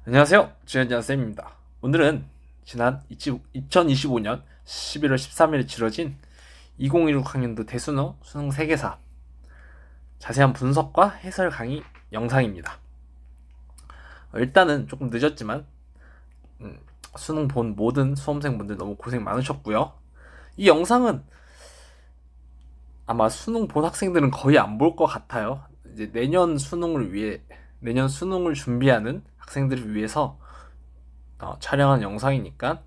안녕하세요. 주현장쌤입니다. 오늘은 지난 2025년 11월 13일에 치러진 2016 학년도 대수능 수능 세계사 자세한 분석과 해설 강의 영상입니다. 일단은 조금 늦었지만 수능 본 모든 수험생분들 너무 고생 많으셨고요. 이 영상은 아마 수능 본 학생들은 거의 안 볼 것 같아요. 이제 내년 수능을 준비하는 학생들을 위해서 촬영한 영상이니까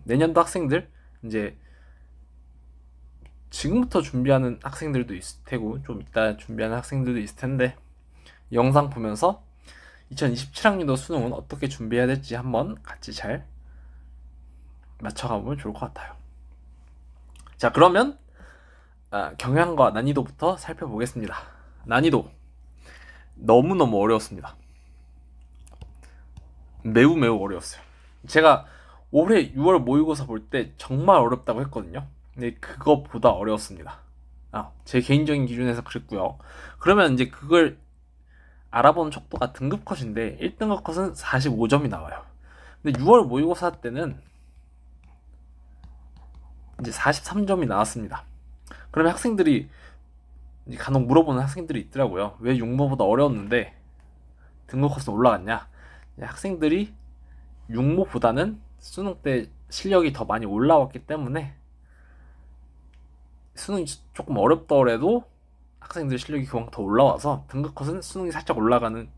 내년도 학생들 이제 지금부터 준비하는 학생들도 있을 테고 좀 이따 준비하는 학생들도 있을 텐데 영상 보면서 2027학년도 수능은 어떻게 준비해야 될지 한번 같이 잘 맞춰가보면 좋을 것 같아요. 자, 그러면 경향과 난이도부터 살펴보겠습니다. 난이도 너무너무 어려웠습니다. 매우 매우 어려웠어요. 제가 올해 6월 모의고사 볼 때 정말 어렵다고 했거든요. 근데 그거보다 어려웠습니다. 제 개인적인 기준에서 그랬고요. 그러면 이제 그걸 알아보는 척도가 등급 컷인데 1등급 컷은 45점이 나와요. 근데 6월 모의고사 때는 이제 43점이 나왔습니다. 그러면 학생들이 간혹 물어보는 학생들이 있더라고요. 왜 육모보다 어려웠는데 등급 컷은 올라갔냐? 학생들이 육모보다는 수능 때 실력이 더 많이 올라왔기 때문에 수능이 조금 어렵더라도 학생들 실력이 그만큼 더 올라와서 등급 컷은 수능이 살짝 올라가는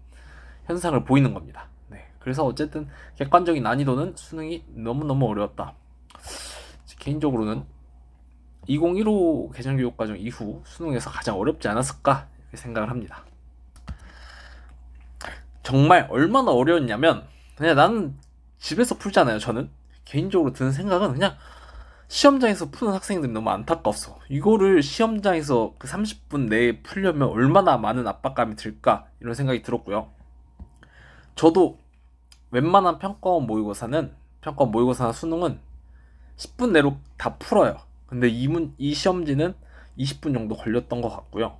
현상을 보이는 겁니다. 네, 그래서 어쨌든 객관적인 난이도는 수능이 너무너무 어려웠다. 개인적으로는 2015 개정교육과정 이후 수능에서 가장 어렵지 않았을까 이렇게 생각을 합니다. 정말 얼마나 어려웠냐면 그냥 나는 집에서 풀잖아요. 저는 개인적으로 드는 생각은 그냥 시험장에서 푸는 학생들이 너무 안타까웠어. 이거를 시험장에서 그 30분 내에 풀려면 얼마나 많은 압박감이 들까 이런 생각이 들었고요. 저도 웬만한 평가원 모의고사나 수능은 10분 내로 다 풀어요. 근데 이 시험지는 20분 정도 걸렸던 것 같고요.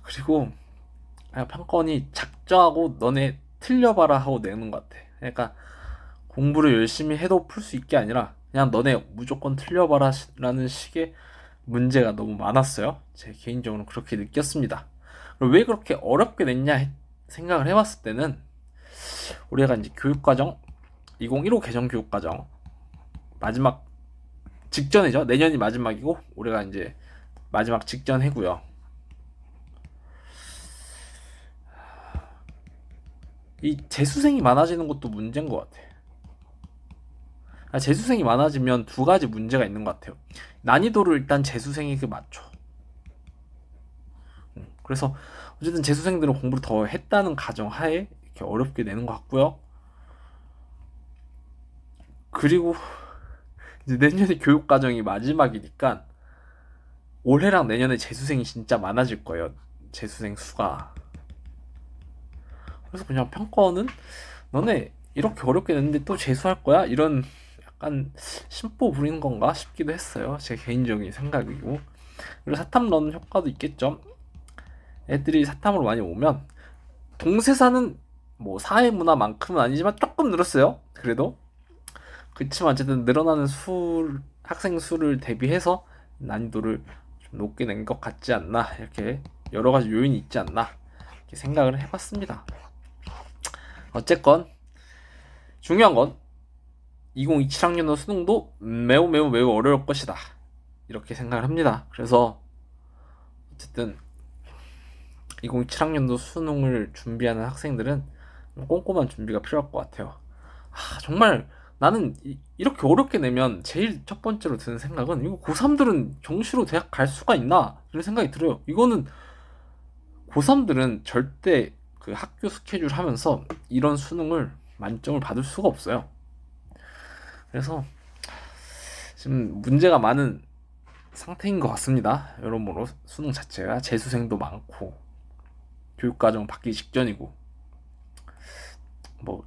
그리고 그냥 평가원이 작정하고 너네 틀려봐라 하고 내는 것 같아. 그러니까 공부를 열심히 해도 풀 수 있게 아니라 그냥 너네 무조건 틀려봐라 라는 식의 문제가 너무 많았어요. 제 개인적으로 그렇게 느꼈습니다. 왜 그렇게 어렵게 냈냐 생각을 해봤을 때는 우리가 이제 교육과정 2015 개정 교육과정 마지막 직전이죠. 내년이 마지막이고 올해가 이제 마지막 직전 해고요. 이 재수생이 많아지는 것도 문제인 것 같아. 재수생이 많아지면 두 가지 문제가 있는 것 같아요. 난이도를 일단 재수생에게 맞춰. 그래서 어쨌든 재수생들은 공부를 더 했다는 가정 하에 이렇게 어렵게 내는 것 같고요. 그리고 이제 내년에 교육 과정이 마지막이니까 올해랑 내년에 재수생이 진짜 많아질 거예요. 재수생 수가. 그래서 그냥 평가원은 너네 이렇게 어렵게 냈는데 또 재수할 거야? 이런 약간 심보 부리는 건가 싶기도 했어요. 제 개인적인 생각이고. 그리고 사탐런 효과도 있겠죠. 애들이 사탐으로 많이 오면 동세사는 뭐 사회문화만큼은 아니지만 조금 늘었어요. 그래도 그치만 어쨌든 늘어나는 학생 수를 대비해서 난이도를 좀 높게 낸 것 같지 않나 이렇게 여러 가지 요인이 있지 않나 이렇게 생각을 해봤습니다. 어쨌건 중요한 건 2027학년도 수능도 매우 매우 매우 어려울 것이다 이렇게 생각을 합니다. 그래서 어쨌든 2027학년도 수능을 준비하는 학생들은 꼼꼼한 준비가 필요할 것 같아요. 정말 나는 이렇게 어렵게 내면 제일 첫 번째로 드는 생각은 이거 고3들은 정시로 대학 갈 수가 있나 이런 생각이 들어요. 이거는 고3들은 절대 그 학교 스케줄 하면서 이런 수능을 만점을 받을 수가 없어요. 그래서 지금 문제가 많은 상태인 것 같습니다. 여러모로 수능 자체가 재수생도 많고 교육과정 받기 직전이고 뭐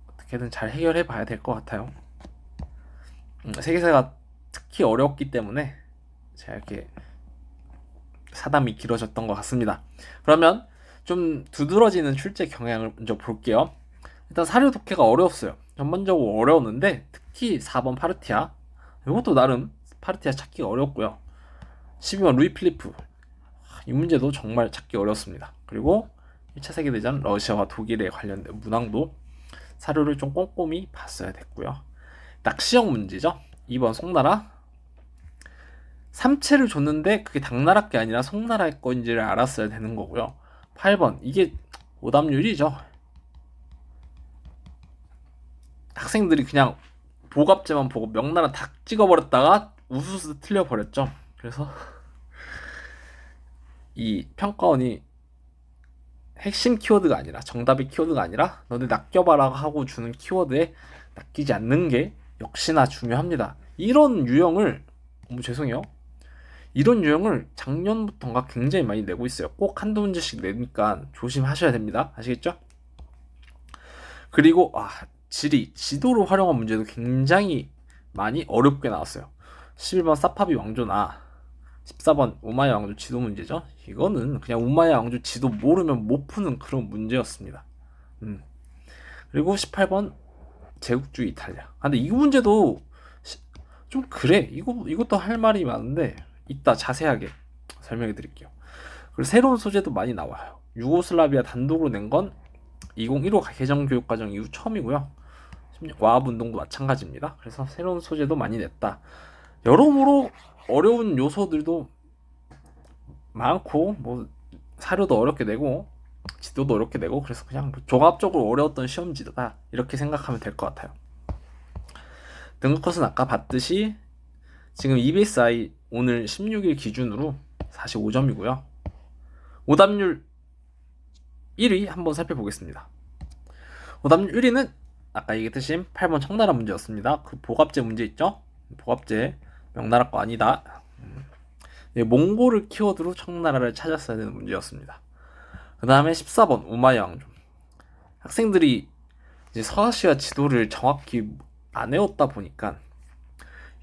어떻게든 잘 해결해 봐야 될 것 같아요. 세계사가 특히 어렵기 때문에 제가 이렇게 사담이 길어졌던 것 같습니다. 그러면 좀 두드러지는 출제 경향을 먼저 볼게요. 일단 사료 독해가 어려웠어요. 전반적으로 어려웠는데 특히 4번 파르티아 이것도 나름 파르티아 찾기가 어렵고요. 12번 루이 필리프 이 문제도 정말 찾기 어렵습니다. 그리고 1차 세계대전 러시아와 독일에 관련된 문항도 사료를 좀 꼼꼼히 봤어야 됐고요. 낚시형 문제죠. 2번 송나라 3채를 줬는데 그게 당나라 게 아니라 송나라의 거인지를 알았어야 되는 거고요. 8번 이게 오답률이죠. 학생들이 그냥 보갑제만 보고 명나라 다 찍어버렸다가 우수수 틀려버렸죠. 그래서 이 평가원이 핵심 키워드가 아니라 정답의 키워드가 아니라 너네 낚여봐라 하고 주는 키워드에 낚이지 않는 게 역시나 중요합니다. 이런 유형을 죄송해요. 이런 유형을 작년부터인가 굉장히 많이 내고 있어요. 꼭 한두 문제씩 내니까 조심하셔야 됩니다. 아시겠죠? 그리고 지도를 활용한 문제도 굉장히 많이 어렵게 나왔어요. 11번 사파비 왕조나 14번 우마야 왕조 지도 문제죠. 이거는 그냥 우마야 왕조 지도 모르면 못 푸는 그런 문제였습니다. 그리고 18번 제국주의 이탈리아. 근데 이 문제도 좀 그래. 이것도 할 말이 많은데 이따 자세하게 설명해 드릴게요. 그리고 새로운 소재도 많이 나와요. 유고슬라비아 단독으로 낸 건 2015 개정교육과정 이후 처음이고요. 와합운동도 마찬가지입니다. 그래서 새로운 소재도 많이 냈다. 여러모로 어려운 요소들도 많고 뭐 사료도 어렵게 내고 지도도 어렵게 내고 그래서 그냥 종합적으로 어려웠던 시험지다 이렇게 생각하면 될 것 같아요. 등급컷은 아까 봤듯이 지금 EBSI 오늘 16일 기준으로 45점이고요. 오답률 1위 한번 살펴보겠습니다. 오답률 1위는 아까 얘기했듯이 8번 청나라 문제였습니다. 그 보갑제 문제 있죠? 보갑제 명나라 거 아니다. 몽골을 키워드로 청나라를 찾았어야 되는 문제였습니다. 그 다음에 14번 우마야 왕조. 학생들이 이제 서아시아 지도를 정확히 안 외웠다 보니까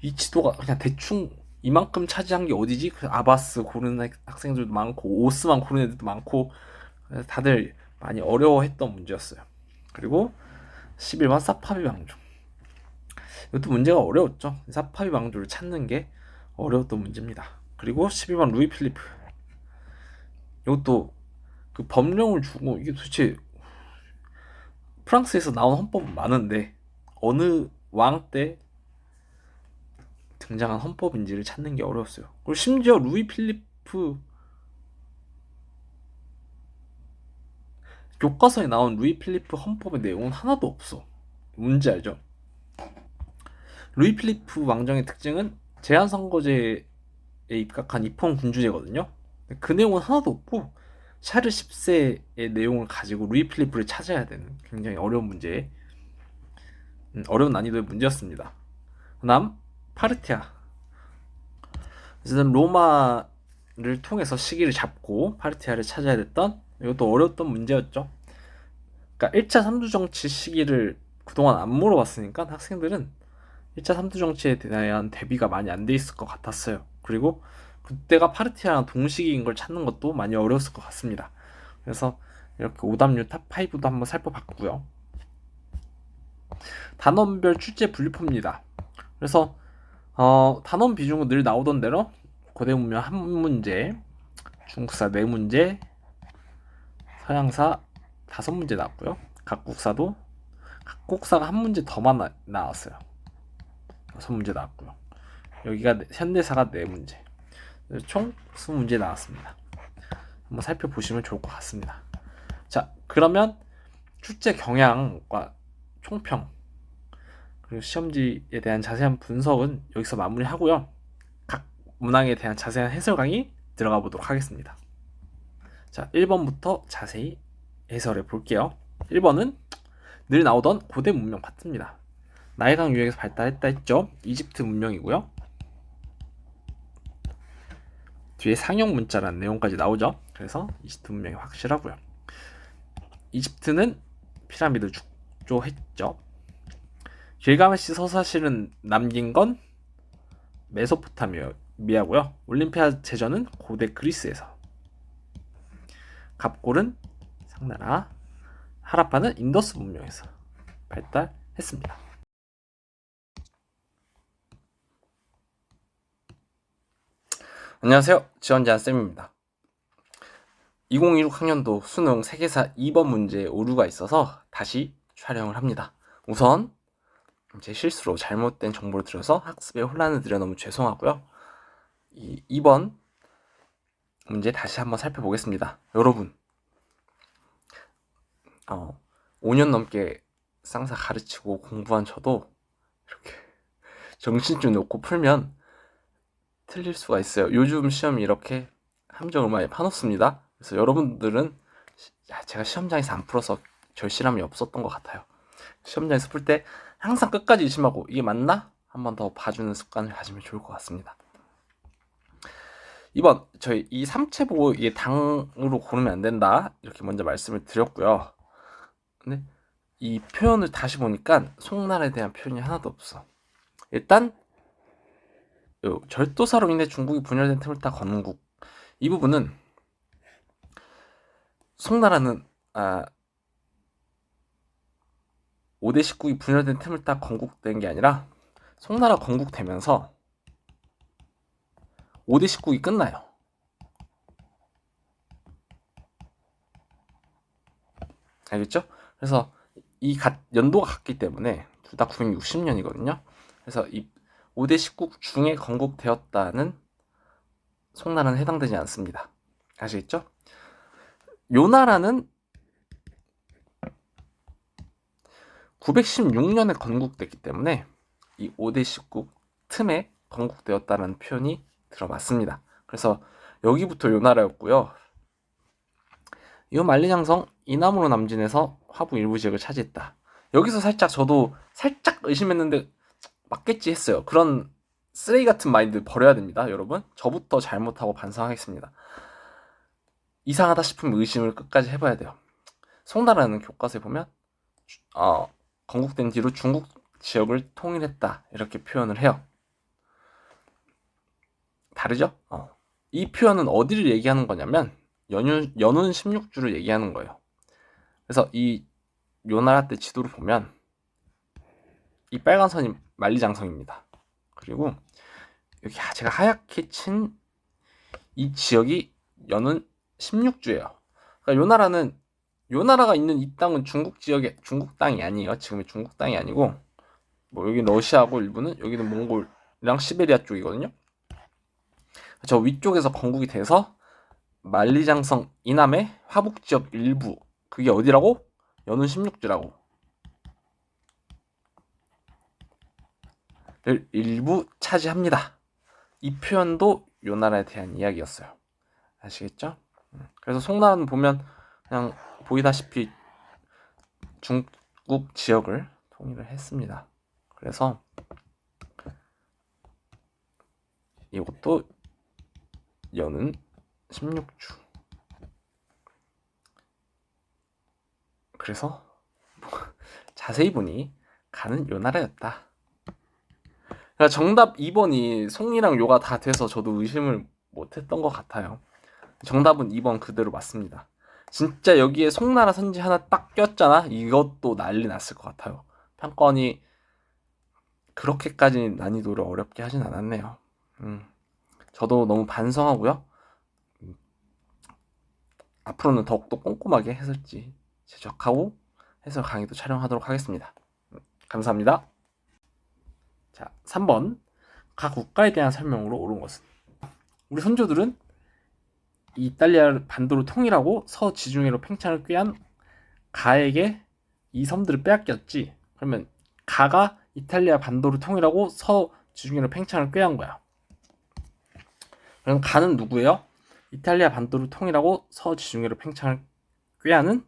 이 지도가 그냥 대충 이만큼 차지한 게 어디지? 그 아바스 고르는 학생들도 많고 오스만 고르는 애들도 많고 다들 많이 어려워했던 문제였어요. 그리고 11번 사파비 왕조. 이것도 문제가 어려웠죠. 사파비 왕조를 찾는 게 어려웠던 문제입니다. 그리고 12번 루이 필리프. 이것도 그 법령을 주고 이게 도대체 프랑스에서 나온 헌법은 많은데 어느 왕 때 등장한 헌법인지를 찾는 게 어려웠어요. 그리고 심지어 루이 필리프 교과서에 나온 루이 필리프 헌법의 내용은 하나도 없어. 뭔지 알죠? 루이 필리프 왕정의 특징은 제한선거제에 입각한 입헌 군주제거든요. 그 내용은 하나도 없고 샤르 10세의 내용을 가지고 루이 필리프를 찾아야 되는 굉장히 어려운 문제, 어려운 난이도의 문제였습니다. 그 다음 파르티아. 어쨌든 로마를 통해서 시기를 잡고 파르티아를 찾아야 됐던 이것도 어려웠던 문제였죠. 그러니까 1차 3두 정치 시기를 그동안 안 물어봤으니까 학생들은 1차 3두 정치에 대한 대비가 많이 안 돼 있을 것 같았어요. 그리고 그때가 파르티아랑 동시기인 걸 찾는 것도 많이 어려웠을 것 같습니다. 그래서 이렇게 오답률 탑5도 한번 살펴봤고요. 단원별 출제 분류표입니다. 그래서 단원 비중은 늘 나오던 대로 고대 문명 한 문제, 중국사 4문제, 서양사 5문제 나왔고요. 각국사가 한 문제 더만 나왔어요. 6문제 나왔고요. 여기가 현대사가 4문제. 총 20문제 나왔습니다. 한번 살펴보시면 좋을 것 같습니다. 자, 그러면 출제 경향과 총평 그리고 시험지에 대한 자세한 분석은 여기서 마무리하고요. 각 문항에 대한 자세한 해설 강의 들어가 보도록 하겠습니다. 자, 1번부터 자세히 해설해 볼게요. 1번은 늘 나오던 고대 문명 파트입니다. 나일강 유역에서 발달했다 했죠. 이집트 문명이고요. 뒤에 상형 문자라는 내용까지 나오죠. 그래서 이집트 문명이 확실하고요. 이집트는 피라미드 축조했죠. 길가메시 서사실은 남긴 건 메소포타미아고요. 올림피아 제전은 고대 그리스에서. 갑골은 청나라. 하라파는 인더스 문명에서 발달했습니다. 안녕하세요. 지원자 쌤입니다. 2016 학년도 수능 세계사 2번 문제에 오류가 있어서 다시 촬영을 합니다. 우선 제 실수로 잘못된 정보를 드려서 학습에 혼란을 드려 너무 죄송하고요. 2번 문제 다시 한번 살펴보겠습니다. 여러분 5년 넘게 쌍사 가르치고 공부한 저도 이렇게 정신줄 놓고 풀면 틀릴 수가 있어요. 요즘 시험이 이렇게 함정을 많이 파놓습니다. 그래서 여러분들은 제가 시험장에서 안 풀어서 절실함이 없었던 것 같아요. 시험장에서 풀 때 항상 끝까지 의심하고 이게 맞나? 한 번 더 봐주는 습관을 가지면 좋을 것 같습니다. 2번 저희 이 삼체 보고 이게 당으로 고르면 안 된다 이렇게 먼저 말씀을 드렸고요. 근데 이 표현을 다시 보니까 송나라에 대한 표현이 하나도 없어. 일단 절도사로 인해 중국이 분열된 틈을 타 건국, 이 부분은 송나라는 5대 19기 분열된 틈을 타 건국된 게 아니라 송나라 건국되면서 5대 19기 끝나요. 알겠죠? 그래서 이 연도가 같기 때문에 둘 다 960년이거든요. 그래서 이 5대 19 중에 건국되었다는 송나라는 해당되지 않습니다. 아시겠죠? 요 나라는 916년에 건국됐기 때문에 이 5대 19 틈에 건국되었다는 표현이 들어맞습니다. 그래서 여기부터 요 나라였고요. 이 만리장성 이남으로 남진해서 화북 일부 지역을 차지했다. 여기서 저도 살짝 의심했는데 맞겠지 했어요. 그런 쓰레기 같은 마인드 버려야 됩니다, 여러분. 저부터 잘못하고 반성하겠습니다. 이상하다 싶으면 의심을 끝까지 해봐야 돼요. 송나라는 교과서에 보면 건국된 뒤로 중국 지역을 통일했다 이렇게 표현을 해요. 다르죠? 이 표현은 어디를 얘기하는 거냐면 연운 16주를 얘기하는 거예요. 그래서 이 요나라 때 지도를 보면 이 빨간 선이 만리장성입니다. 그리고 여기 제가 하얗게 친 이 지역이 연운 16주예요. 그러니까 요 나라가 있는 이 땅은 중국 땅이 아니에요. 지금의 중국 땅이 아니고 여기 러시아고 일부는 여기는 몽골이랑 시베리아 쪽이거든요. 저 위쪽에서 건국이 돼서 만리장성 이남의 화북 지역 일부, 그게 어디라고? 연운 16주라고. 일부 차지합니다. 이 표현도 요 나라에 대한 이야기였어요. 아시겠죠? 그래서 송나라는 보면 그냥 보이다시피 중국 지역을 통일을 했습니다. 그래서 이것도 연은 16주. 그래서 자세히 보니 가는 요 나라였다. 그러니까 정답 2번이 송이랑 요가 다 돼서 저도 의심을 못했던 것 같아요. 정답은 2번 그대로 맞습니다. 진짜 여기에 송나라 선지 하나 딱 꼈잖아? 이것도 난리 났을 것 같아요. 판권이 그렇게까지 난이도를 어렵게 하진 않았네요. 저도 너무 반성하고요. 앞으로는 더욱더 꼼꼼하게 해설지 제작하고 해설 강의도 촬영하도록 하겠습니다. 감사합니다. 자, 3번. 각 국가에 대한 설명으로 옳은 것은? 우리 선조들은 이탈리아 반도를 통일하고 서지중해로 팽창을 꾀한 가에게 이 섬들을 빼앗겼지. 그러면 가가 이탈리아 반도를 통일하고 서지중해로 팽창을 꾀한 거야. 그럼 가는 누구예요? 이탈리아 반도를 통일하고 서지중해로 팽창을 꾀하는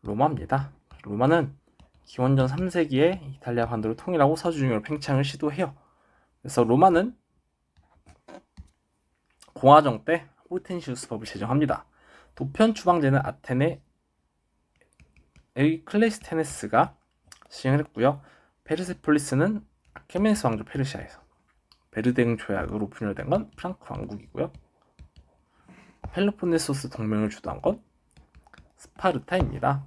로마입니다. 로마는 기원전 3세기에 이탈리아 반도를 통일하고 서지중해로 팽창을 시도해요. 그래서 로마는 공화정 때 호르텐시우스법을 제정합니다. 도편 추방제는 아테네의 클레이스테네스가 시행을 했고요. 페르세폴리스는 아케메네스 왕조 페르시아에서, 베르댕 조약으로 분열된 건 프랑크 왕국이고요. 펠로폰네소스 동맹을 주도한 건 스파르타입니다.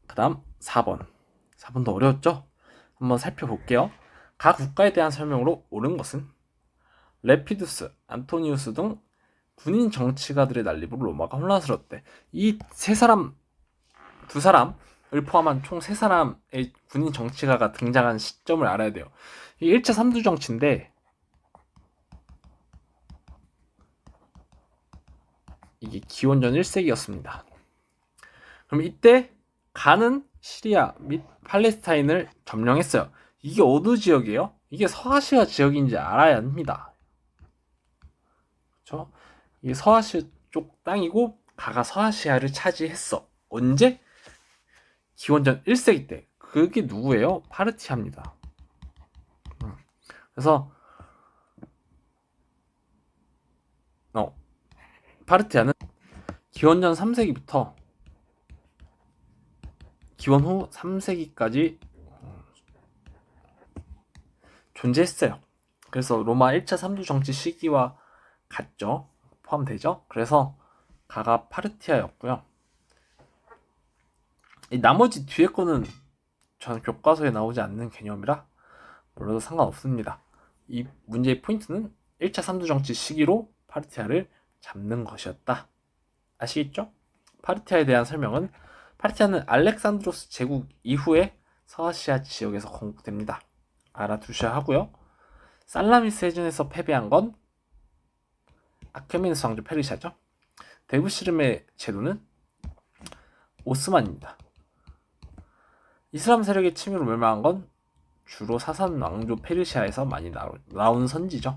그 다음 4번도 어려웠죠? 한번 살펴볼게요. 각 국가에 대한 설명으로 옳은 것은 레피두스, 안토니우스 등 군인 정치가들의 난립으로 로마가 혼란스러웠대. 이 두 사람을 포함한 총 세 사람의 군인 정치가가 등장한 시점을 알아야 돼요. 이 1차 삼두 정치인데 이게 기원전 1세기였습니다. 그럼 이때 가는 시리아 및 팔레스타인을 점령했어요. 이게 어느 지역이에요? 이게 서아시아 지역인지 알아야 합니다. 그렇죠? 이게 서아시아 쪽 땅이고 가가 서아시아를 차지했어. 언제? 기원전 1세기 때. 그게 누구예요? 파르티아입니다. 그래서 파르티아는 기원전 3세기부터 기원 후 3세기까지 존재했어요. 그래서 로마 1차 삼두 정치 시기와 같죠. 포함되죠. 그래서 가가 파르티아였고요. 이 나머지 뒤에 거는 저는 교과서에 나오지 않는 개념이라 몰라도 상관없습니다. 이 문제의 포인트는 1차 삼두 정치 시기로 파르티아를 잡는 것이었다. 아시겠죠? 파르티아에 대한 설명은 파르티아는 알렉산드로스 제국 이후에 서아시아 지역에서 건국됩니다. 알아두셔야 하고요. 살라미스 해전에서 패배한 건 아케메네스 왕조 페르시아죠. 데부시름의 제도는 오스만입니다. 이슬람 세력의 침입으로 멸망한 건 주로 사산 왕조 페르시아에서 많이 나온 선지죠.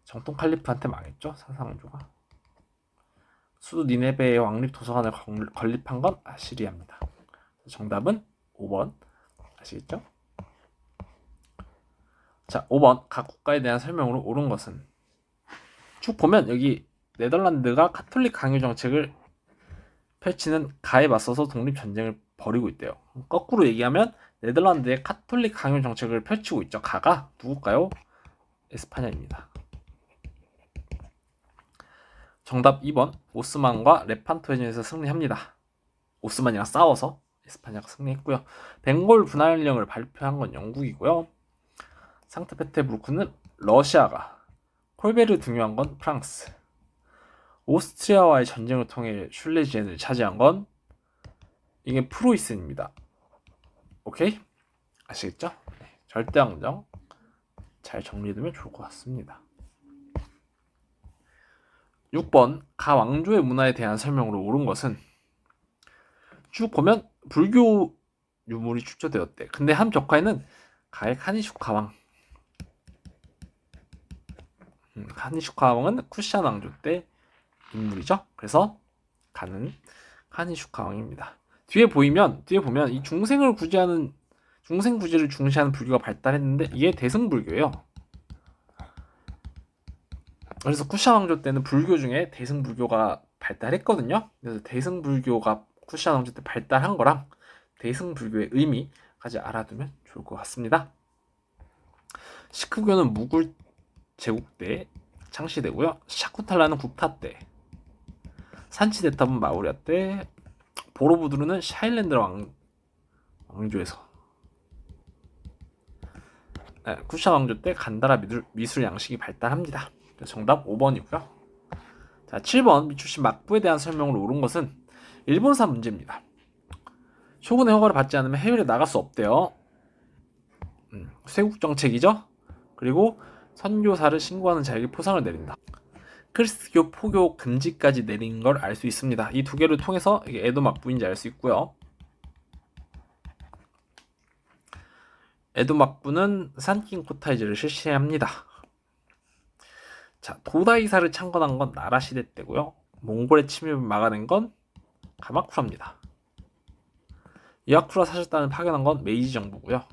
정통 칼리프한테 망했죠. 사산 왕조가. 수도 니네베의 왕립 도서관을 건립한 건 아시리아입니다. 정답은 5번. 아시겠죠? 자, 5번. 각 국가에 대한 설명으로 옳은 것은 쭉 보면 여기 네덜란드가 카톨릭 강요 정책을 펼치는 가에 맞서서 독립전쟁을 벌이고 있대요. 거꾸로 얘기하면 네덜란드의 카톨릭 강요 정책을 펼치고 있죠. 가가 누굴까요? 에스파냐입니다. 정답 2번. 오스만과 레판토 해전에서 승리합니다. 오스만이랑 싸워서 에스파냐가 승리했고요. 벵골 분할령을 발표한 건 영국이고요. 상트페테부르크는 러시아가, 콜베르 등용한 건 프랑스, 오스트리아와의 전쟁을 통해 슐레지엔을 차지한 건 이게 프로이센입니다. 오케이? 아시겠죠? 네, 절대왕정 잘 정리되면 좋을 것 같습니다. 6번. 가 왕조의 문화에 대한 설명으로 옳은 것은 쭉 보면 불교 유물이 출처되었대. 근데 한 벽화에는 가의 카니슈카 왕, 카니슈카 왕은 쿠시안 왕조 때 인물이죠. 그래서 가는 카니슈카 왕입니다. 뒤에 보면 이 중생 구제를 중시하는 불교가 발달했는데 이게 대승불교예요. 그래서 쿠시안 왕조 때는 불교 중에 대승불교가 발달했거든요. 그래서 대승불교가 쿠시안 왕조 때 발달한 거랑 대승불교의 의미까지 알아두면 좋을 것 같습니다. 시크교는 무굴 제국 때 창시되고요. 샤쿠탈라는 국타 때, 산치데탑은 마우리아 때, 보로부두르는 샤일랜드 왕조에서, 쿠시안 왕조 때 간다라 미술 양식이 발달합니다. 정답 5번이고요. 자, 7번. 미추시 막부에 대한 설명으로 옳은 것은 일본산 문제입니다. 쇼군의 허가를 받지 않으면 해외에 나갈 수 없대요. 쇄국 정책이죠. 그리고 선교사를 신고하는 자에게 포상을 내린다. 크리스트교 포교 금지까지 내린 걸 알 수 있습니다. 이 두 개를 통해서 이게 에도 막부인지 알 수 있고요. 에도 막부는 산킹 코타이즈를 실시합니다. 자, 도다이사를 창건한 건 나라 시대 때고요. 몽골의 침입을 막아낸 건 가마쿠라입니다. 이와쿠라 사절단을 파견한 건 메이지 정부고요.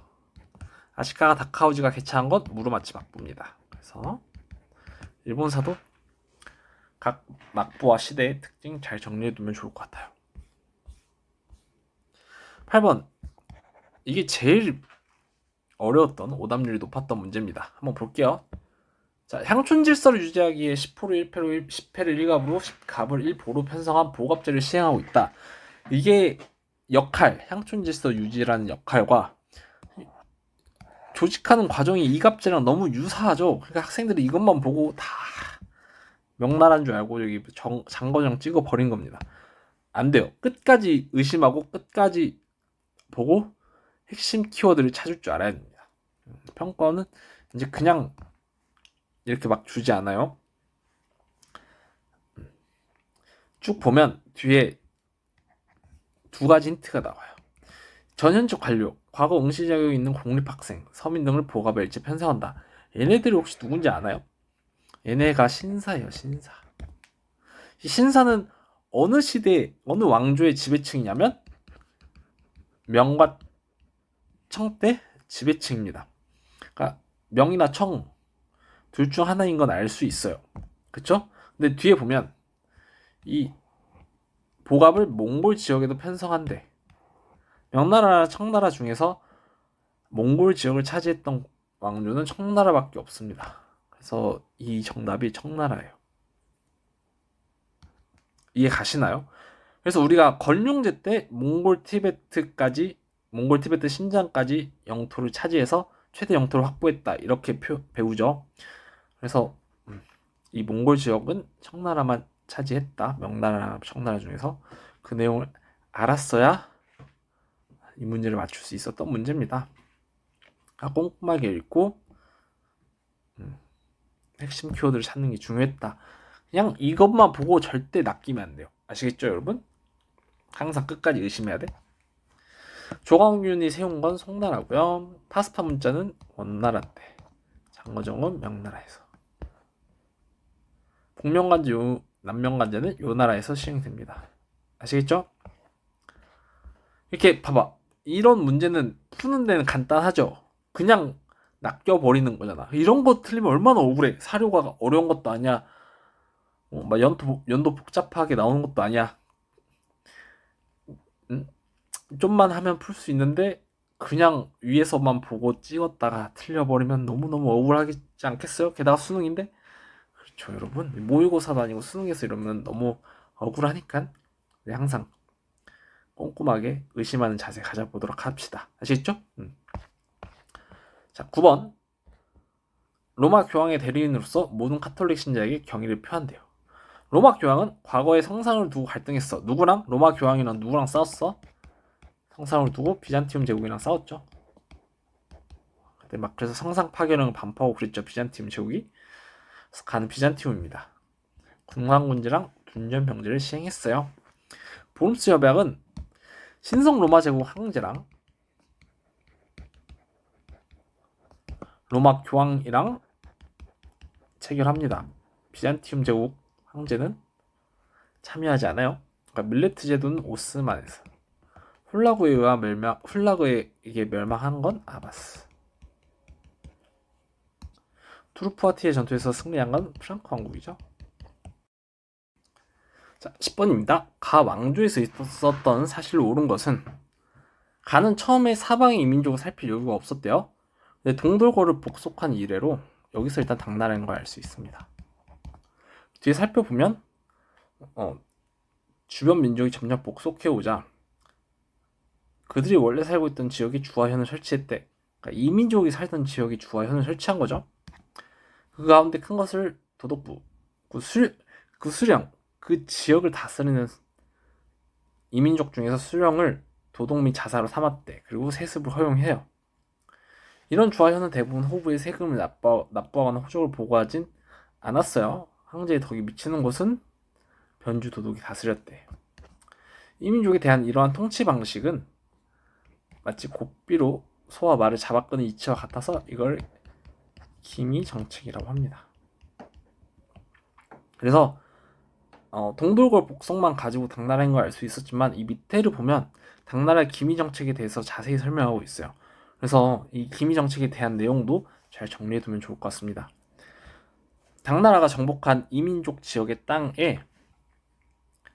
아시카가 다카오지가 개최한 건 무르마치 막부입니다. 그래서 일본사도 각 막부와 시대의 특징 잘 정리해두면 좋을 것 같아요. 8번. 이게 제일 어려웠던 오답률이 높았던 문제입니다. 한번 볼게요. 자, 향촌 질서를 유지하기 위해 10호를 1패로 10패를 1갑으로 10갑을 1보로 편성한 보갑제를 시행하고 있다. 이게 향촌 질서 유지라는 역할과 조직하는 과정이 이갑제랑 너무 유사하죠. 그러니까 학생들이 이것만 보고 다 명나라인 줄 알고 여기 장거장 찍어 버린 겁니다. 안 돼요. 끝까지 의심하고 끝까지 보고 핵심 키워드를 찾을 줄 알아야 됩니다. 평가는 이제 그냥 이렇게 막 주지 않아요. 쭉 보면 뒤에 두 가지 힌트가 나와요. 전현직 관료, 과거 응시 자격이 있는 공립학생, 서민 등을 보갑에 일제 편성한다. 얘네들이 혹시 누군지 아나요? 얘네가 신사예요, 신사. 이 신사는 어느 시대, 어느 왕조의 지배층이냐면 명과 청 때 지배층입니다. 그러니까 명이나 청 둘 중 하나인 건 알 수 있어요. 그쵸? 근데 뒤에 보면 이 보갑을 몽골 지역에도 편성한대. 명나라나 청나라 중에서 몽골 지역을 차지했던 왕조는 청나라밖에 없습니다. 그래서 이 정답이 청나라예요. 이해 가시나요? 그래서 우리가 건륭제 때 몽골 티베트 신장까지 영토를 차지해서 최대 영토를 확보했다 이렇게 배우죠. 그래서 이 몽골 지역은 청나라만 차지했다. 명나라나 청나라 중에서 그 내용을 알았어야 이 문제를 맞출 수 있었던 문제입니다. 꼼꼼하게 읽고 핵심 키워드를 찾는 게 중요했다. 그냥 이것만 보고 절대 낚이면 안 돼요. 아시겠죠, 여러분? 항상 끝까지 의심해야 돼. 조광균이 세운 건 송나라고요. 파스파 문자는 원나라 때, 장거정은 명나라에서. 복면간제, 남면간제는 요 나라에서 시행됩니다. 아시겠죠? 이렇게 봐봐. 이런 문제는 푸는 데는 간단하죠. 그냥 낚여버리는 거잖아. 이런 거 틀리면 얼마나 억울해. 사료가 어려운 것도 아니야. 막 연도 복잡하게 나오는 것도 아니야. 좀만 하면 풀 수 있는데 그냥 위에서만 보고 찍었다가 틀려버리면 너무너무 억울하지 않겠어요? 게다가 수능인데. 그렇죠, 여러분. 모의고사도 아니고 수능에서 이러면 너무 억울하니까 항상 꼼꼼하게 의심하는 자세 가져보도록 합시다. 아시겠죠? 자, 9번. 로마 교황의 대리인으로서 모든 카톨릭 신자에게 경의를 표한대요. 로마 교황은 과거에 성상을 두고 갈등했어. 누구랑? 로마 교황이랑 누구랑 싸웠어? 성상을 두고 비잔티움 제국이랑 싸웠죠. 그때 막 그래서 성상 파괴령을 반포하고 그랬죠. 비잔티움 제국이. 그래서 가는 비잔티움입니다. 군광군제랑 둔전 병제를 시행했어요. 보름스 협약은 신성 로마 제국 황제랑 로마 교황이랑 체결합니다. 비잔티움 제국 황제는 참여하지 않아요. 그러니까 밀레트 제도는 오스만에서. 훌라그에게 멸망한 건 아바스. 투르푸아티의 전투에서 승리한 건 프랑크 왕국이죠. 자, 10번입니다. 가 왕조에서 있었던 사실로 옳은 것은 가는 처음에 사방의 이민족을 살필 여유가 없었대요. 근데 동돌고를 복속한 이래로 여기서 일단 당나라인 걸 알 수 있습니다. 뒤에 살펴보면 주변 민족이 점점 복속해오자 그들이 원래 살고 있던 지역에 주화현을 설치했대. 그러니까 이민족이 살던 지역에 주화현을 설치한 거죠. 그 가운데 큰 것을 도독부, 그 수령, 그 지역을 다스리는 이민족 중에서 수령을 도독 및 자사로 삼았대. 그리고 세습을 허용해요. 이런 주화현은 대부분 호부의 세금을 납부하거나 호적을 보고하진 않았어요. 황제의 덕이 미치는 곳은 변주 도독이 다스렸대. 이민족에 대한 이러한 통치 방식은 마치 고삐로 소와 말을 잡아끄는 이치와 같아서 이걸 기미 정책이라고 합니다. 그래서 동돌골 복속만 가지고 당나라인 걸 알 수 있었지만 이 밑에를 보면 당나라의 기미 정책에 대해서 자세히 설명하고 있어요. 그래서 이 기미 정책에 대한 내용도 잘 정리해두면 좋을 것 같습니다. 당나라가 정복한 이민족 지역의 땅에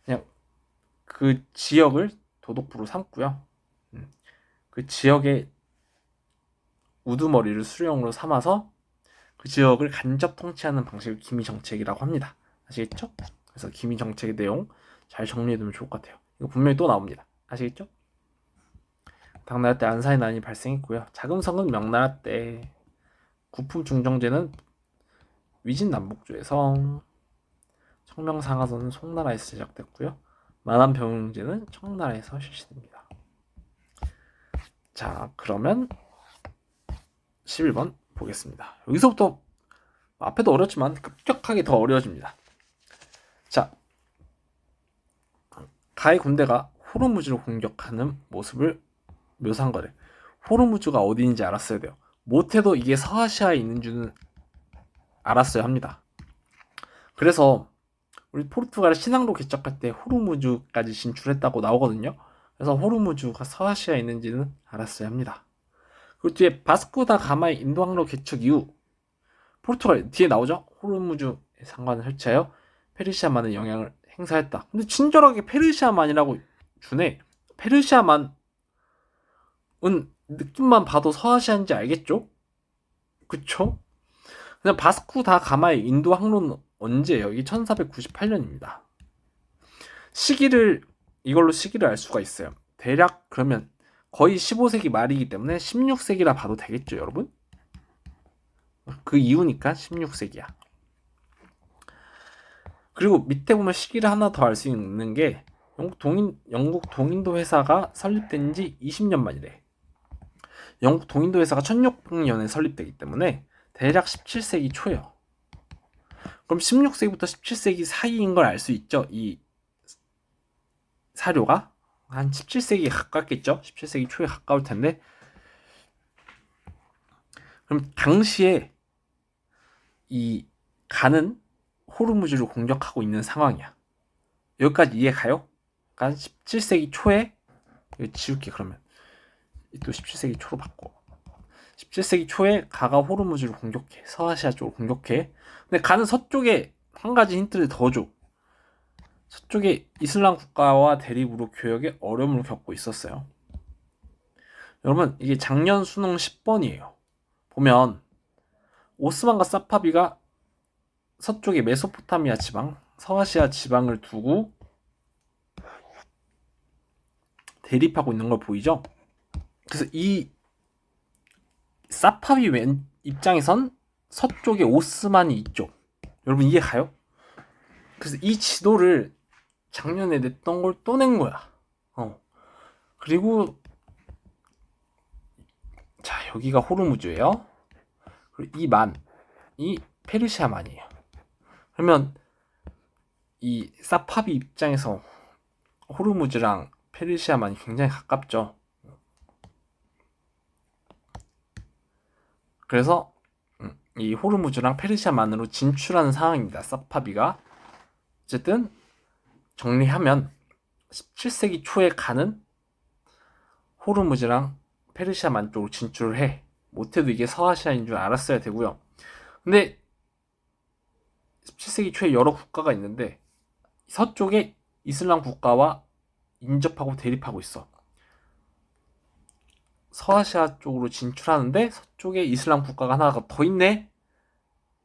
그냥 그 지역을 도독부로 삼고요. 그 지역의 우두머리를 수령으로 삼아서 그 지역을 간접 통치하는 방식을 기미 정책이라고 합니다. 아시겠죠? 그래서 기미 정책의 내용 잘 정리해두면 좋을 것 같아요. 이거 분명히 또 나옵니다. 아시겠죠? 당나라 때 안사의 난이 발생했고요. 자금성은 명나라 때, 구품 중정제는 위진 남북조에서, 청명상하선은 송나라에서 제작됐고요. 만안병용제는 청나라에서 실시됩니다. 자, 그러면 11번 보겠습니다. 여기서부터 앞에도 어렵지만 급격하게 더 어려워집니다. 자, 가의 군대가 호르무즈를 공격하는 모습을 묘사한 거래. 호르무즈가 어디인지 알았어야 돼요. 못해도 이게 서아시아에 있는 줄은 알았어야 합니다. 그래서 우리 포르투갈 신항로 개척할 때 호르무즈까지 진출했다고 나오거든요. 그래서 호르무즈가 서아시아에 있는지는 알았어야 합니다. 그 뒤에 바스코 다 가마의 인도 항로 개척 이후 포르투갈 뒤에 나오죠. 호르무즈에 상관을 설치하여 페르시아만의 영향을 행사했다. 근데 친절하게 페르시아만이라고 주네. 페르시아만은 느낌만 봐도 서아시아인지 알겠죠? 그쵸? 그냥 바스코 다 가마의 인도 항로는 언제예요? 이게 1498년입니다. 시기를 이걸로 시기를 알 수가 있어요. 대략 그러면 거의 15세기 말이기 때문에 16세기라 봐도 되겠죠, 여러분? 그 이후니까 16세기야. 그리고 밑에 보면 시기를 하나 더 알 수 있는 게 영국 동인도 회사가 설립된 지 20년 만이래. 영국 동인도 회사가 1600년에 설립되기 때문에 대략 17세기 초예요. 그럼 16세기부터 17세기 사이인 걸 알 수 있죠? 이 사료가 한 17세기 가깝겠죠? 17세기 초에 가까울 텐데, 그럼 당시에 이 가는 호르무즈를 공격하고 있는 상황이야. 여기까지 이해 가요? 그러니까 17세기 초에 지울게. 그러면 또 17세기 초로 바꿔. 17세기 초에 가가 호르무즈를 공격해. 서아시아 쪽을 공격해. 근데 가는 서쪽에 한 가지 힌트를 더 줘. 서쪽에 이슬람 국가와 대립으로 교역에 어려움을 겪고 있었어요. 여러분, 이게 작년 수능 10번이에요. 보면 오스만과 사파비가 서쪽에 메소포타미아 지방, 서아시아 지방을 두고 대립하고 있는 걸 보이죠? 그래서 이 사파비 입장에선 서쪽에 오스만이 있죠. 여러분 이해 가요? 그래서 이 지도를 작년에 냈던 걸 또 낸 거야. 그리고 자, 여기가 호르무즈예요. 그리고 이 페르시아만이에요. 그러면 이 사파비 입장에서 호르무즈랑 페르시아만이 굉장히 가깝죠. 그래서 이 호르무즈랑 페르시아만으로 진출하는 상황입니다. 사파비가. 어쨌든 정리하면 17세기 초에 가는 호르무즈랑 페르시아만 쪽으로 진출을 해. 못해도 이게 서아시아인 줄 알았어야 되고요. 근데 17세기 초에 여러 국가가 있는데 서쪽에 이슬람 국가와 인접하고 대립하고 있어. 서아시아 쪽으로 진출하는데 서쪽에 이슬람 국가가 하나가 더 있네.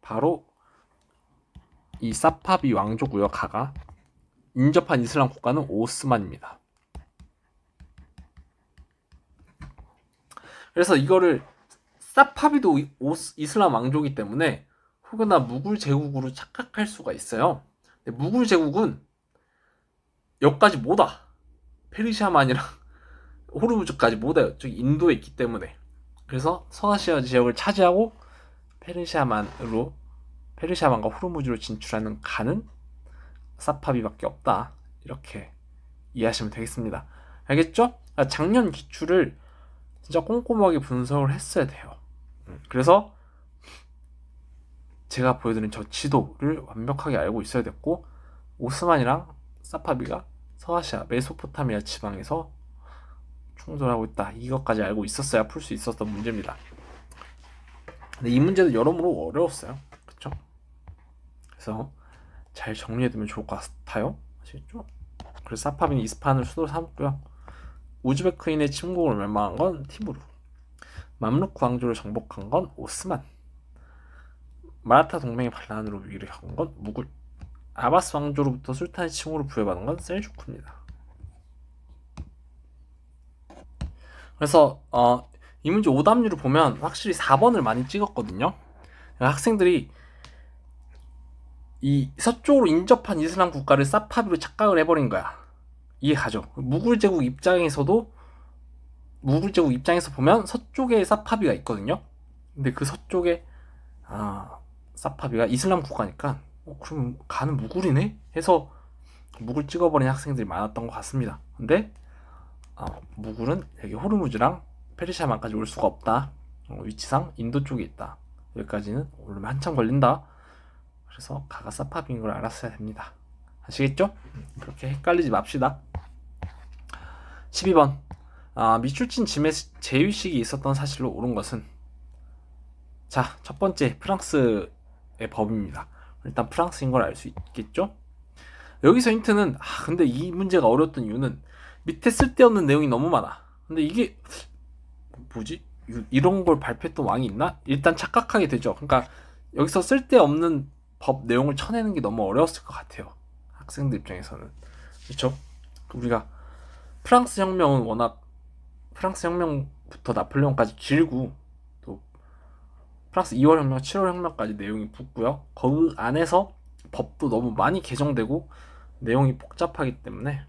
바로 이 사파비 왕조고요. 가가 인접한 이슬람 국가는 오스만입니다. 그래서 이거를 사파비도 이슬람 왕조이기 때문에 혹여나 무굴 제국으로 착각할 수가 있어요. 근데 무굴 제국은 여기까지 못 와. 페르시아만이랑 호르무즈까지 못 와요. 저기 인도에 있기 때문에. 그래서 서아시아 지역을 차지하고 페르시아만과 호르무즈로 진출하는 가는 사파비밖에 없다. 이렇게 이해하시면 되겠습니다. 알겠죠? 작년 기출을 진짜 꼼꼼하게 분석을 했어야 돼요. 그래서 제가 보여드린 저 지도를 완벽하게 알고 있어야 됐고, 오스만이랑 사파비가 서아시아 메소포타미아 지방에서 충돌하고 있다. 이것까지 알고 있었어야 풀 수 있었던 문제입니다. 근데 이 문제도 여러모로 어려웠어요. 그쵸? 그래서 잘 정리해두면 좋을 것 같아요. 아시겠죠? 그래서 사파비는 이스파한을 수도로 삼았고요. 우즈베크인의 침공을 멸망한 건 티무르. 맘루크 왕조를 정복한 건 오스만. 마라타 동맹의 반란으로 위기를 겪은 건 무굴. 아바스 왕조로부터 술탄의 칭호를 부여받은 건 셀주크입니다. 그래서 이 문제 오답률을 보면 확실히 4번을 많이 찍었거든요. 학생들이 이 서쪽으로 인접한 이슬람 국가를 사파비로 착각을 해버린 거야. 이해가죠? 무굴 제국 입장에서 보면 서쪽에 사파비가 있거든요. 근데 그 서쪽에 사파비가 이슬람 국가니까 그럼 가는 무굴이네? 해서 무굴 찍어버린 학생들이 많았던 것 같습니다. 근데 무굴은 여기 호르무즈랑 페르시아만까지 올 수가 없다. 위치상 인도 쪽에 있다. 여기까지는 오려면 한참 걸린다. 그래서 가가 사파비인 걸 알았어야 됩니다. 아시겠죠? 그렇게 헷갈리지 맙시다. 12번 미술진 짐의 제휴식이 있었던 사실로 옳은 것은, 자, 첫 번째 프랑스의 법입니다. 일단 프랑스인 걸 알 수 있겠죠? 여기서 힌트는 근데 이 문제가 어려웠던 이유는 밑에 쓸데없는 내용이 너무 많아. 근데 이게 뭐지? 이런 걸 발표했던 왕이 있나? 일단 착각하게 되죠. 그러니까 여기서 쓸데없는 법 내용을 쳐내는 게 너무 어려웠을 것 같아요. 학생들 입장에서는. 그렇죠? 우리가 프랑스 혁명은 워낙 프랑스 혁명부터 나폴레옹까지 길고, 또 프랑스 2월 혁명, 7월 혁명까지 내용이 붙고요. 그 안에서 법도 너무 많이 개정되고 내용이 복잡하기 때문에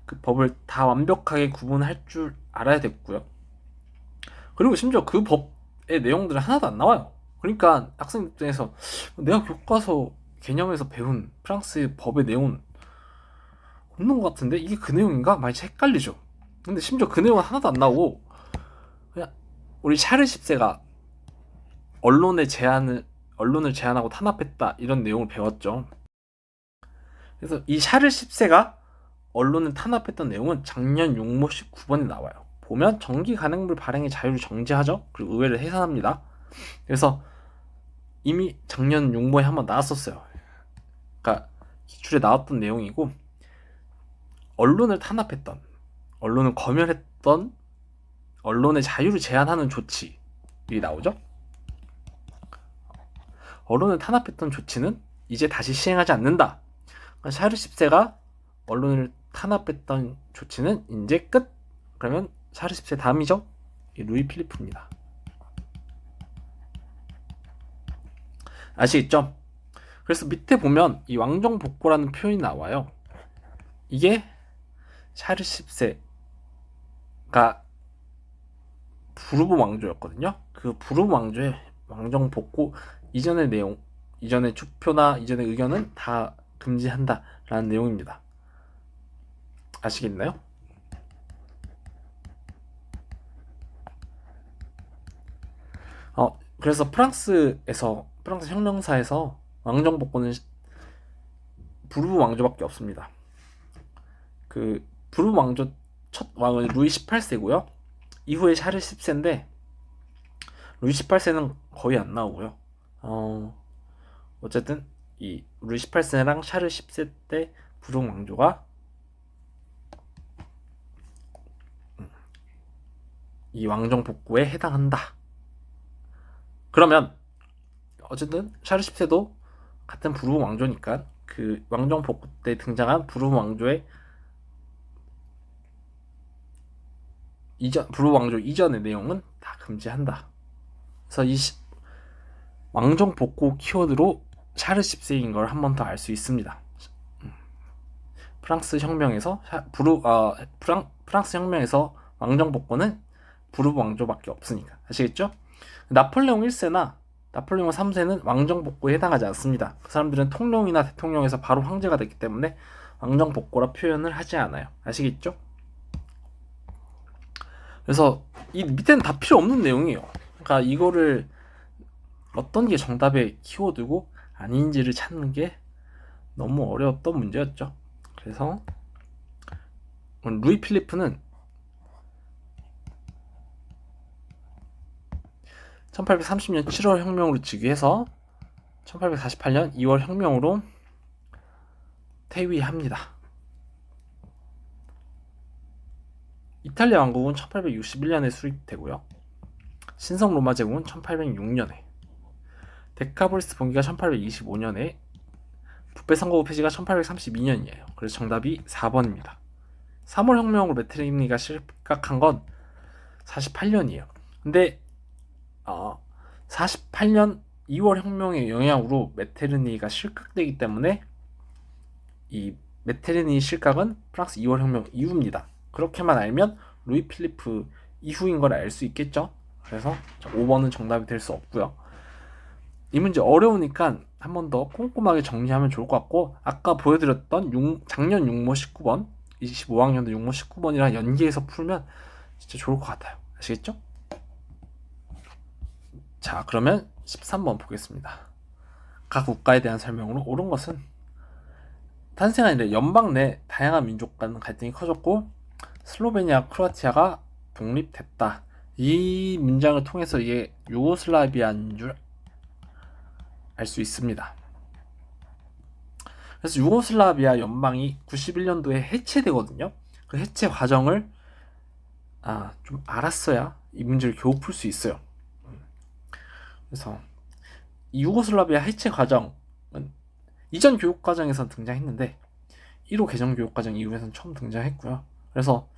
그 법을 다 완벽하게 구분할 줄 알아야 됐고요. 그리고 심지어 그 법의 내용들은 하나도 안 나와요. 그러니까 학생 입장에서 내가 교과서 개념에서 배운 프랑스의 법의 내용은 없는 것 같은데 이게 그 내용인가? 많이 헷갈리죠. 근데 심지어 그 내용은 하나도 안 나오고 그냥 우리 샤르 10세가 언론을 제한하고 탄압했다 이런 내용을 배웠죠. 그래서 이 샤르 10세가 언론을 탄압했던 내용은 작년 용모 19번에 나와요. 보면 정기 간행물 발행의 자유를 정지하죠. 그리고 의회를 해산합니다. 그래서 이미 작년 용모에 한번 나왔었어요. 그러니까 기출에 나왔던 내용이고, 언론을 탄압했던, 언론을 검열했던 언론의 자유를 제한하는 조치이 나오죠. 언론을 탄압했던 조치는 이제 다시 시행하지 않는다. 그러니까 샤르 10세가 언론을 탄압했던 조치는 이제 끝. 그러면 샤르 10세 다음이죠. 루이 필리프입니다. 아시겠죠? 그래서 밑에 보면 이 왕정 복고라는 표현이 나와요. 이게 샤르 10세가 부르보 왕조였거든요. 그 부르보 왕조의 왕정 복고 이전의 내용, 이전의 투표나 이전의 의견은 다 금지한다라는 내용입니다. 아시겠나요? 그래서 프랑스 혁명사에서 왕정 복고는 부르보 왕조밖에 없습니다. 그 부르보 왕조 첫 왕은 루이 18세고요. 이후에 샤르 10세인데 루이 18세는 거의 안 나오고요. 어쨌든 이 루이 18세랑 샤르 10세 때 부르보 왕조가 이 왕정 복구에 해당한다. 그러면 어쨌든 샤르 10세도 같은 부르보 왕조니까 그 왕정 복구 때 등장한 부르보 왕조의 부르보 왕조 이전의 내용은 다 금지한다. 그래서 이 왕정 복구 키워드로 샤르 10세인 걸 한 번 더 알 수 있습니다. 프랑스 혁명에서 프랑스 혁명에서 왕정 복구는 부르보 왕조밖에 없으니까. 아시겠죠? 나폴레옹 1세나 나폴레옹 3세는 왕정 복구에 해당하지 않습니다. 그 사람들은 통령이나 대통령에서 바로 황제가 됐기 때문에 왕정 복구라 표현을 하지 않아요. 아시겠죠? 그래서 이 밑에는 다 필요 없는 내용이에요. 그러니까 이거를 어떤 게 정답의 키워드고 아닌지를 찾는 게 너무 어려웠던 문제였죠. 그래서 루이 필리프는 1830년 7월 혁명으로 즉위해서 1848년 2월 혁명으로 퇴위합니다. 이탈리아 왕국은 1861년에 수립되고요. 신성 로마 제국은 1806년에, 데카폴리스 봉기가 1825년에 부패 선거구 폐지가 1832년이에요. 그래서 정답이 4번입니다. 3월 혁명으로 메테르니가 실각한 건 48년이에요. 근데 48년 2월 혁명의 영향으로 메테르니가 실각되기 때문에 이 메테르니 실각은 프랑스 2월 혁명 이후입니다. 그렇게만 알면 루이 필리프 이후인 걸 알 수 있겠죠. 그래서 5번은 정답이 될 수 없고요. 이 문제 어려우니까 한 번 더 꼼꼼하게 정리하면 좋을 것 같고, 아까 보여드렸던 작년 육모 19번 25학년도 육모 19번이랑 연계해서 풀면 진짜 좋을 것 같아요. 아시겠죠? 자, 그러면 13번 보겠습니다. 각 국가에 대한 설명으로 옳은 것은 탄생한 이래 연방 내 다양한 민족 간 갈등이 커졌고 슬로베니아, 크로아티아가 독립됐다. 이 문장을 통해서 이게 유고슬라비아인 줄 알 수 있습니다. 그래서 유고슬라비아 연방이 91년도에 해체되거든요. 그 해체 과정을 좀 알았어야 이 문제를 겨우 풀 수 있어요. 그래서 이 유고슬라비아 해체 과정은 이전 교육 과정에선 등장했는데 1호 개정 교육 과정 이후에선 처음 등장했고요. 그래서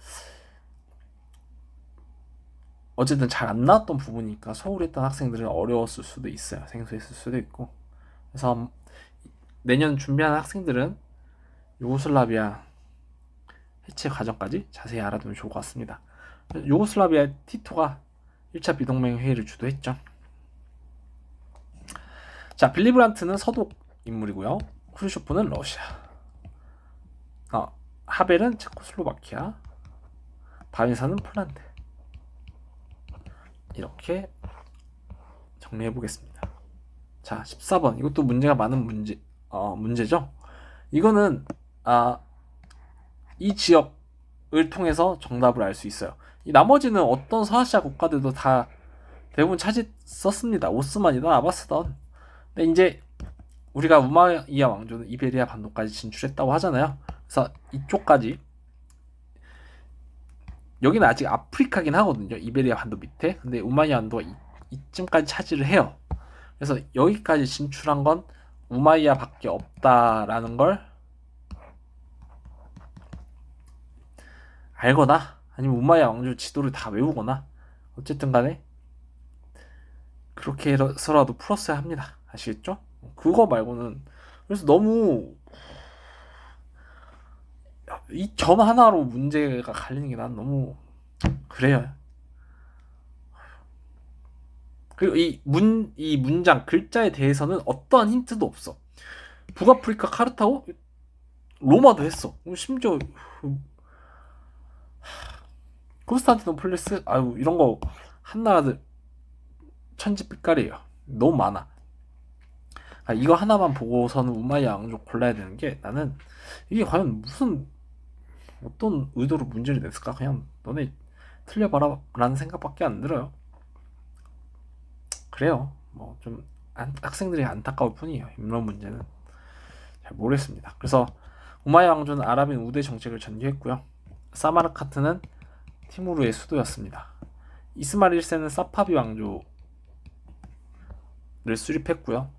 어쨌든 잘 안 나왔던 부분이니까 소홀했던 학생들은 어려웠을 수도 있어요. 생소했을 수도 있고. 그래서 내년 준비하는 학생들은 유고슬라비아 해체 과정까지 자세히 알아두면 좋을 것 같습니다. 유고슬라비아 티토가 1차 비동맹 회의를 주도했죠. 자, 빌리 브란트는 서독 인물이고요. 크루쇼프는 러시아. 하벨은 체코슬로바키아. 바윈사는 폴란드. 이렇게 정리해 보겠습니다. 자, 14번. 이것도 문제가 많은 문제죠. 이거는 이 지역을 통해서 정답을 알 수 있어요. 이 나머지는 어떤 서아시아 국가들도 다 대부분 차지했었습니다. 오스만이든 아바스든. 근데 이제 우리가 우마이야 왕조는 이베리아 반도까지 진출했다고 하잖아요. 그래서 이쪽까지, 여기는 아직 아프리카긴 하거든요. 이베리아 반도 밑에. 근데 우마이야 반도가 이쯤까지 차지를 해요. 그래서 여기까지 진출한 건 우마이야 밖에 없다라는 걸 알거나 아니면 우마이야 왕조 지도를 다 외우거나 어쨌든 간에 그렇게 해서라도 풀었어야 합니다. 아시겠죠? 그거 말고는, 그래서 너무 이 점 하나로 문제가 갈리는 게 난 너무 그래요. 그리고 이 문장 글자에 대해서는 어떠한 힌트도 없어. 북아프리카 카르타고 로마도 했어. 심지어 콘스탄티노플레스 이런 거 한나라들 천지빛깔이에요. 너무 많아. 이거 하나만 보고서는 우마이야 왕조 골라야 되는 게, 나는 이게 과연 무슨 어떤 의도로 문제를 냈을까? 그냥 너네 틀려봐라 라는 생각밖에 안 들어요. 그래요. 뭐 좀 학생들이 안타까울 뿐이에요. 이런 문제는 잘 모르겠습니다. 그래서 우마이야 왕조는 아랍인 우대 정책을 전개했고요. 사마르카트는 티무르의 수도였습니다. 이스마일 1세는 사파비 왕조를 수립했고요.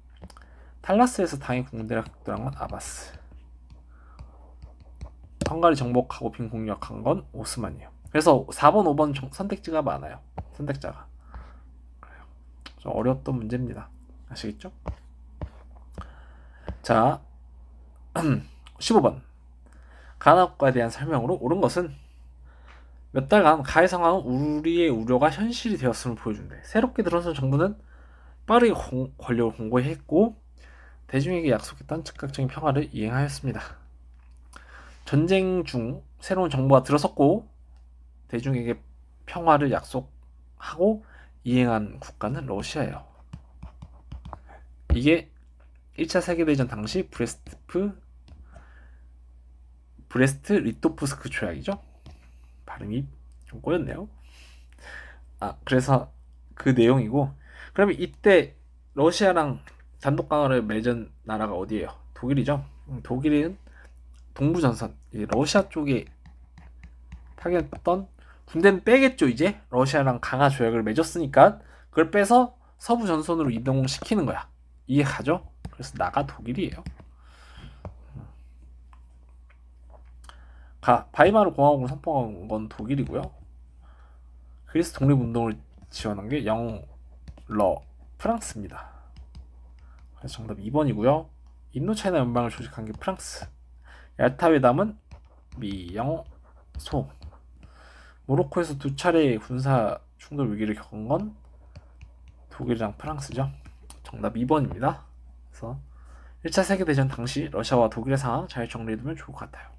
탈라스에서 당의 공대를 격돌한 건 아바스. 헝가리 정복하고 빈 공격한 건 오스만이에요. 그래서 4번, 5번 선택지가 많아요. 선택자가. 그래요. 좀 어려웠던 문제입니다. 아시겠죠? 자, 15번. 가나안 국가에 대한 설명으로 옳은 것은 몇 달간 가해 상황은 우리의 우려가 현실이 되었음을 보여준대. 새롭게 들어선 정부는 빠르게 권력을 공고했고 대중에게 약속했던 즉각적인 평화를 이행하였습니다. 전쟁 중 새로운 정부가 들어섰고 대중에게 평화를 약속하고 이행한 국가는 러시아예요. 이게 1차 세계대전 당시 브레스트 리토프스크 조약이죠. 발음이 좀 꼬였네요. 그래서 그 내용이고, 그러면 이때 러시아랑 단독 강화를 맺은 나라가 어디예요? 독일이죠. 독일은 동부전선, 러시아 쪽에 파견했던 군대는 빼겠죠. 이제 러시아랑 강화 조약을 맺었으니까 그걸 빼서 서부 전선으로 이동시키는 거야. 이해가죠? 그래서 나가 독일이에요. 바이마르 공화국을 선포한 건 독일이고요. 그리스 독립운동을 지원한 게 영러 프랑스입니다. 그래서 정답 2번이고요. 인도차이나 연방을 조직한 게 프랑스. 얄타 회담은 미영소. 모로코에서 2차례 군사 충돌 위기를 겪은 건 독일이랑 프랑스죠. 정답 2번입니다. 그래서 1차 세계대전 당시 러시아와 독일의 상황 잘 정리해두면 좋을 것 같아요.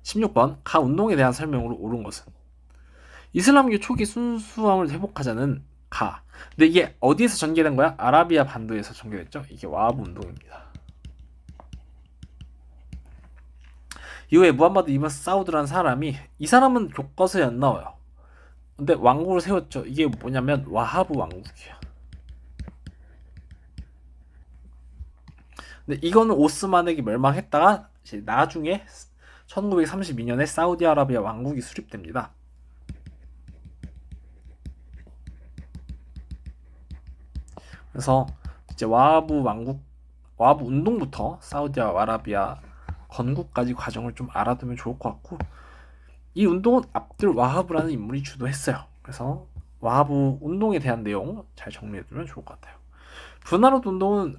16번 가 운동에 대한 설명으로 옳은 것은 이슬람교 초기 순수함을 회복하자는 가. 근데 이게 어디에서 전개된 거야? 아라비아 반도에서 전개됐죠. 이게 와하브 운동입니다. 이후에 무함마드 이븐 사우드라는 사람이, 이 사람은 교과서에 안 나와요. 근데 왕국을 세웠죠. 이게 뭐냐면 와하브 왕국이에요. 근데 이거는 오스만에게 멸망했다가 이제 나중에 1932년에 사우디아라비아 왕국이 수립됩니다. 그래서 이제 와하브 운동부터 사우디아라비아 건국까지 과정을 좀 알아두면 좋을 것 같고, 이 운동은 압들 와하브라는 인물이 주도했어요. 그래서 와하브 운동에 대한 내용 잘 정리해두면 좋을 것 같아요. 분하르드 운동은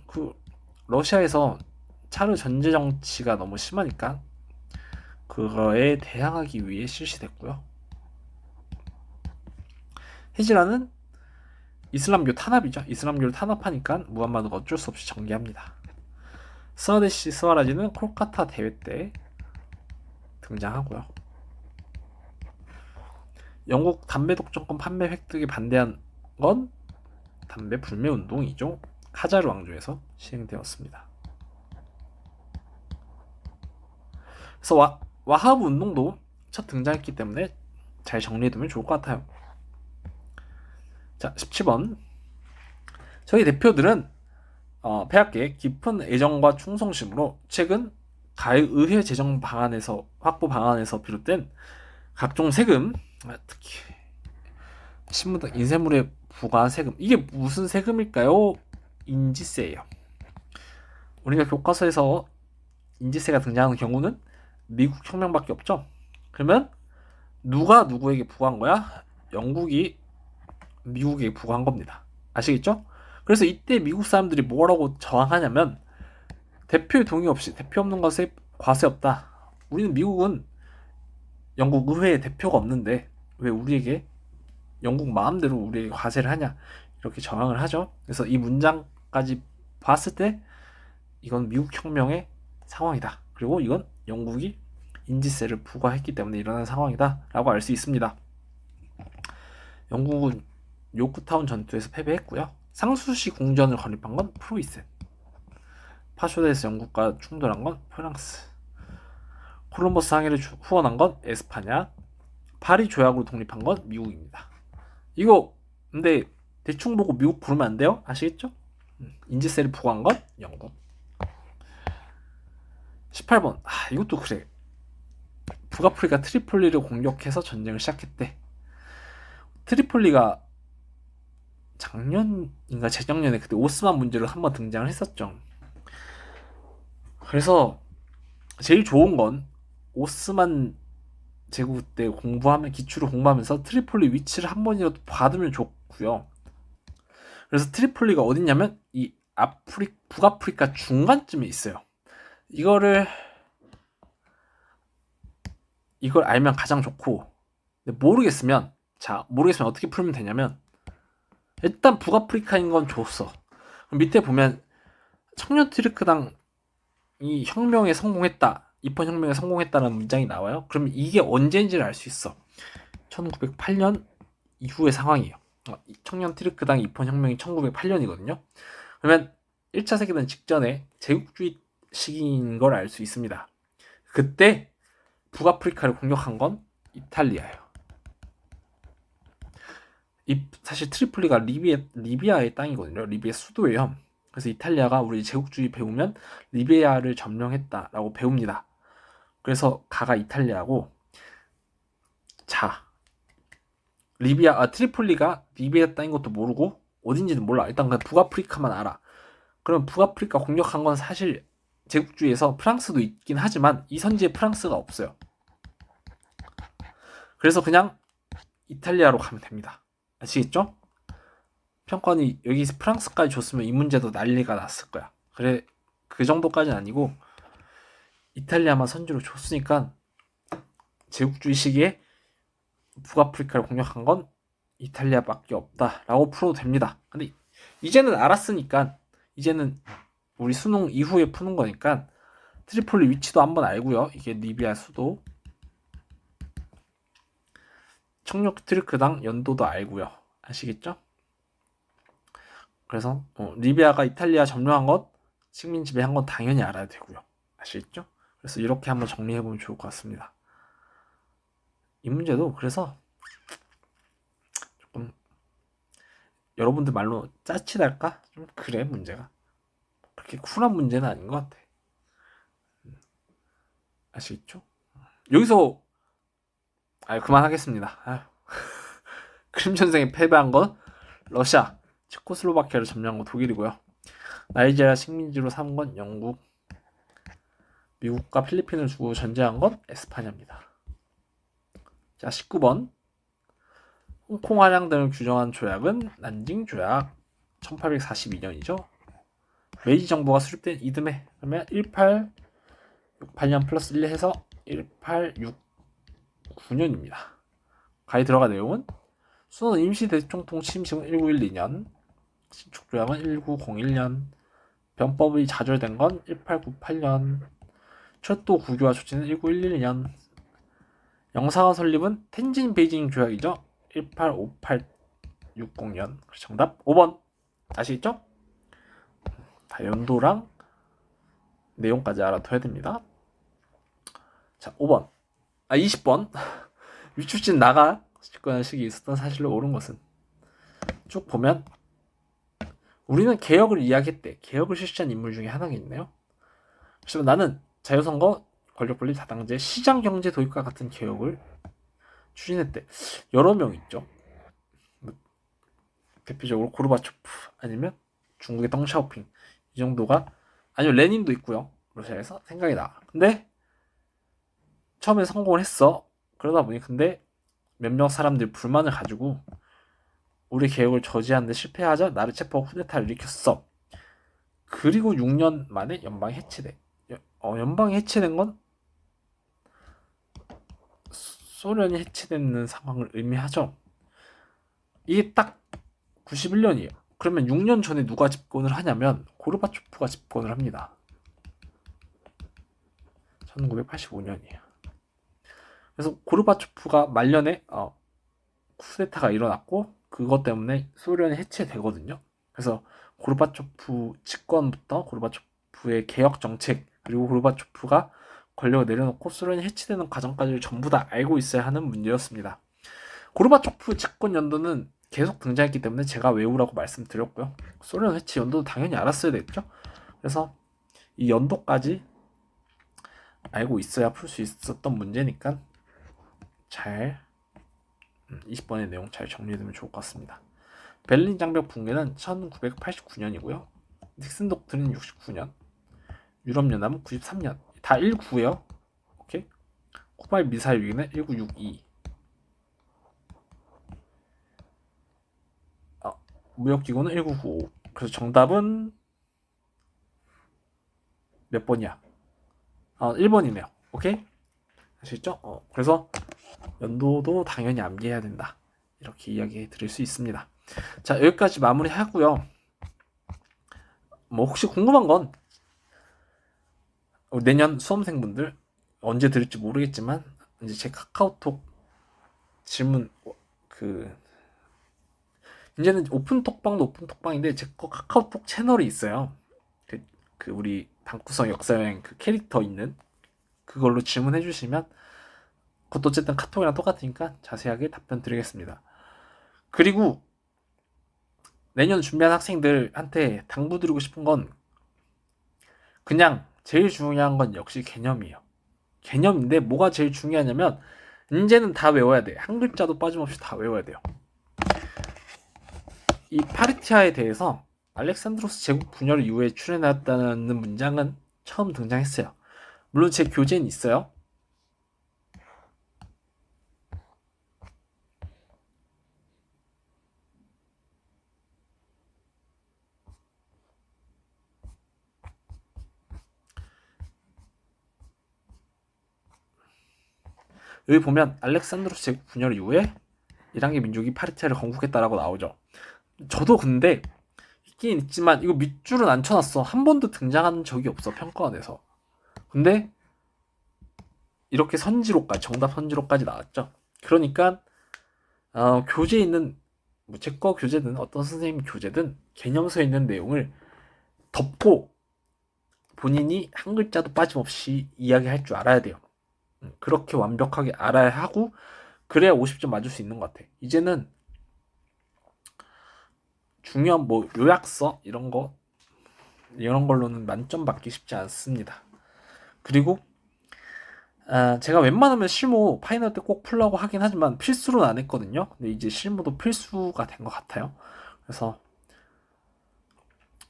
러시아에서 차르 전제 정치가 너무 심하니까 그거에 대항하기 위해 실시됐고요. 헤지라는 이슬람교 탄압이죠. 이슬람교를 탄압하니까 무함마드가 어쩔 수 없이 전개합니다. 스와데시 스와라지는 콜카타 대회 때 등장하고요. 영국 담배 독점권 판매 획득에 반대한 건 담배 불매 운동이죠. 카자르 왕조에서 시행되었습니다. 그래서 와하브 운동도 첫 등장했기 때문에 잘 정리해두면 좋을 것 같아요. 자, 17번. 저희 대표들은 폐하께 깊은 애정과 충성심으로 최근 가의 의회 재정 방안에서 확보 방안에서 비롯된 각종 세금, 특히 신문등 인쇄물에 부과한 세금, 이게 무슨 세금일까요? 인지세예요. 우리가 교과서에서 인지세가 등장하는 경우는 미국 혁명밖에 없죠. 그러면 누가 누구에게 부과한 거야? 영국이 미국에게 부과한 겁니다. 아시겠죠? 그래서 이때 미국 사람들이 뭐라고 저항하냐면, 대표의 동의 없이 대표 없는 것에 과세 없다. 우리는 미국은 영국 의회에 대표가 없는데 왜 우리에게 영국 마음대로 우리에게 과세를 하냐, 이렇게 저항을 하죠. 그래서 이 문장까지 봤을 때 이건 미국 혁명의 상황이다. 그리고 이건 영국이 인지세를 부과했기 때문에 일어난 상황이다 라고 알 수 있습니다. 영국은 요크타운 전투에서 패배했고요. 상수시 궁전을 건립한 건 프로이센. 파쇼데에서 영국과 충돌한 건 프랑스. 콜럼버스 항해를 후원한 건 에스파냐. 파리 조약으로 독립한 건 미국입니다. 이거 근데 대충 보고 미국 부르면 안 돼요? 아시겠죠? 인지세를 부과한 건 영국. 18번. 이것도 그래. 북아프리카 트리폴리를 공격해서 전쟁을 시작했대. 트리폴리가 작년인가 재작년에 그때 오스만 문제로 한번 등장을 했었죠. 그래서 제일 좋은 건 오스만 제국 때 기초를 공부하면서 트리폴리 위치를 한 번이라도 봐두면 좋고요. 그래서 트리폴리가 어딨냐면 이 북아프리카 중간쯤에 있어요. 이걸 알면 가장 좋고, 모르겠으면 어떻게 풀면 되냐면, 일단 북아프리카인 건 줬어. 그럼 밑에 보면 청년 트리크당이 혁명에 성공했다, 이펀 혁명에 성공했다는 문장이 나와요. 그럼 이게 언제인지를 알 수 있어. 1908년 이후의 상황이에요. 청년 트리크당 이펀 혁명이 1908년이거든요. 그러면 1차 세계대전 직전에 제국주의 시기인 걸 알 수 있습니다. 그때 북아프리카를 공격한 건 이탈리아예요. 사실 트리폴리가 리비아의 땅이거든요. 리비아 수도예요. 그래서 이탈리아가 우리 제국주의 배우면 리비아를 점령했다라고 배웁니다. 그래서 가가 이탈리아고, 트리폴리가 리비아 땅인 것도 모르고 어딘지는 몰라. 일단 그냥 북아프리카만 알아. 그럼 북아프리카 공격한 건 사실 제국주의에서 프랑스도 있긴 하지만 이 선지에 프랑스가 없어요. 그래서 그냥 이탈리아로 가면 됩니다. 아시겠죠? 평권이 여기서 프랑스까지 줬으면 이 문제도 난리가 났을 거야. 그래, 그 정도까지는 아니고 이탈리아만 선주로 줬으니까 제국주의 시기에 북아프리카를 공격한 건 이탈리아밖에 없다라고 풀어도 됩니다. 근데 이제는 알았으니까 이제는 우리 수능 이후에 푸는 거니까 트리폴리 위치도 한번 알고요. 이게 리비아 수도. 청력 트리크당 연도도 알고요. 아시겠죠? 그래서 리비아가 이탈리아 점령한 것, 식민 지배한 건 당연히 알아야 되고요. 아시겠죠? 그래서 이렇게 한번 정리해보면 좋을 것 같습니다. 이 문제도 그래서 조금 여러분들 말로 짜치달까? 좀 그래 문제가. 그렇게 쿨한 문제는 아닌 것 같아. 아시겠죠? 여기서 그만하겠습니다. 크림전쟁에 패배한 건 러시아, 체코슬로바키아를 점령한 건 독일이고요. 나이지리아 식민지로 삼은 건 영국, 미국과 필리핀을 주고 전제한 건 에스파냐입니다. 자, 19번. 홍콩 한양 등을 규정한 조약은 난징 조약. 1842년이죠. 메이지 정부가 수립된 이듬해. 그러면 1868년 플러스 1 해서 1869년입니다. 가에 들어간 내용은 수원 임시 대총통 취임식은 1912년, 신축 조약은 1901년, 변법이 좌절된 건 1898년, 철도 국유화 조치는 1911년, 영사관 설립은 텐진 베이징 조약이죠. 185860년. 정답 5번. 아시겠죠? 다 연도랑 내용까지 알아둬야 됩니다. 자, 5번. 20번. 위출신 나가 집권한 시기 있었던 사실로 옳은 것은 쭉 보면 우리는 개혁을 이야기했대. 개혁을 실시한 인물 중에 하나겠네요. 그래서 나는 자유선거, 권력분립, 다당제, 시장경제 도입과 같은 개혁을 추진했대. 여러 명 있죠. 대표적으로 고르바초프 아니면 중국의 덩샤오핑 이 정도가, 아니면 레닌도 있고요. 러시아에서 생각이 나. 근데 처음에 성공을 했어. 그러다 보니 근데 몇몇 사람들이 불만을 가지고 우리 개혁을 저지하는데 실패하자 나르체프가 쿠데타를 일으켰어. 그리고 6년 만에 연방이 해체돼. 연방이 해체된 건 소련이 해체되는 상황을 의미하죠. 이게 딱 91년이에요. 그러면 6년 전에 누가 집권을 하냐면 고르바초프가 집권을 합니다. 1985년이에요. 그래서 고르바초프가 말년에 쿠데타가 일어났고 그것 때문에 소련이 해체되거든요. 그래서 고르바초프 집권부터 고르바초프의 개혁 정책, 그리고 고르바초프가 권력을 내려놓고 소련이 해체되는 과정까지를 전부 다 알고 있어야 하는 문제였습니다. 고르바초프 집권 연도는 계속 등장했기 때문에 제가 외우라고 말씀드렸고요. 소련 해체 연도도 당연히 알았어야 됐죠. 그래서 이 연도까지 알고 있어야 풀 수 있었던 문제니까 잘 20번의 내용 잘 정리되면 좋을 것 같습니다. 베를린 장벽 붕괴는 1989년이고요. 닉슨 독트린 69년, 유럽연합은 93년. 다 19예요. 오케이. 쿠바의 미사일 위기는 1962. 무역기구는 1995. 그래서 정답은 몇 번이야? 1번이네요. 오케이? 아시겠죠? 그래서 연도도 당연히 암기해야 된다. 이렇게 이야기 드릴 수 있습니다. 자, 여기까지 마무리 하고요. 뭐 혹시 궁금한 건 내년 수험생분들 언제 들을지 모르겠지만 이제 제 카카오톡 질문 이제는 오픈톡방도 오픈톡방인데 제 거 카카오톡 채널이 있어요. 그 우리 방구석 역사여행 그 캐릭터 있는 그걸로 질문해 주시면 그것도 어쨌든 카톡이랑 똑같으니까 자세하게 답변 드리겠습니다. 그리고 내년 준비한 학생들한테 당부드리고 싶은 건 그냥 제일 중요한 건 역시 개념이에요. 개념인데 뭐가 제일 중요하냐면 이제는 다 외워야 돼. 한 글자도 빠짐없이 다 외워야 돼요. 이 파르티아에 대해서 알렉산드로스 제국 분열 이후에 출연했다는 문장은 처음 등장했어요. 물론 제 교재는 있어요. 여기 보면 알렉산드로스 제국 분열 이후에 이란계 민족이 파르티아를 건국했다라고 나오죠. 저도 근데 있긴 있지만 이거 밑줄은 안 쳐놨어. 한 번도 등장한 적이 없어, 평가원에서. 근데 이렇게 선지로까지, 정답 선지로까지 나왔죠. 그러니까 교재에 있는 뭐 제 거 교재든 어떤 선생님 교재든 개념서에 있는 내용을 덮고 본인이 한 글자도 빠짐없이 이야기할 줄 알아야 돼요. 그렇게 완벽하게 알아야 하고 그래야 50점 맞을 수 있는 것 같아. 이제는 중요한 뭐 요약서 이런 걸로는 만점 받기 쉽지 않습니다. 그리고 제가 웬만하면 실무 파이널 때 꼭 풀려고 하긴 하지만 필수로는 안 했거든요. 근데 이제 실무도 필수가 된 것 같아요. 그래서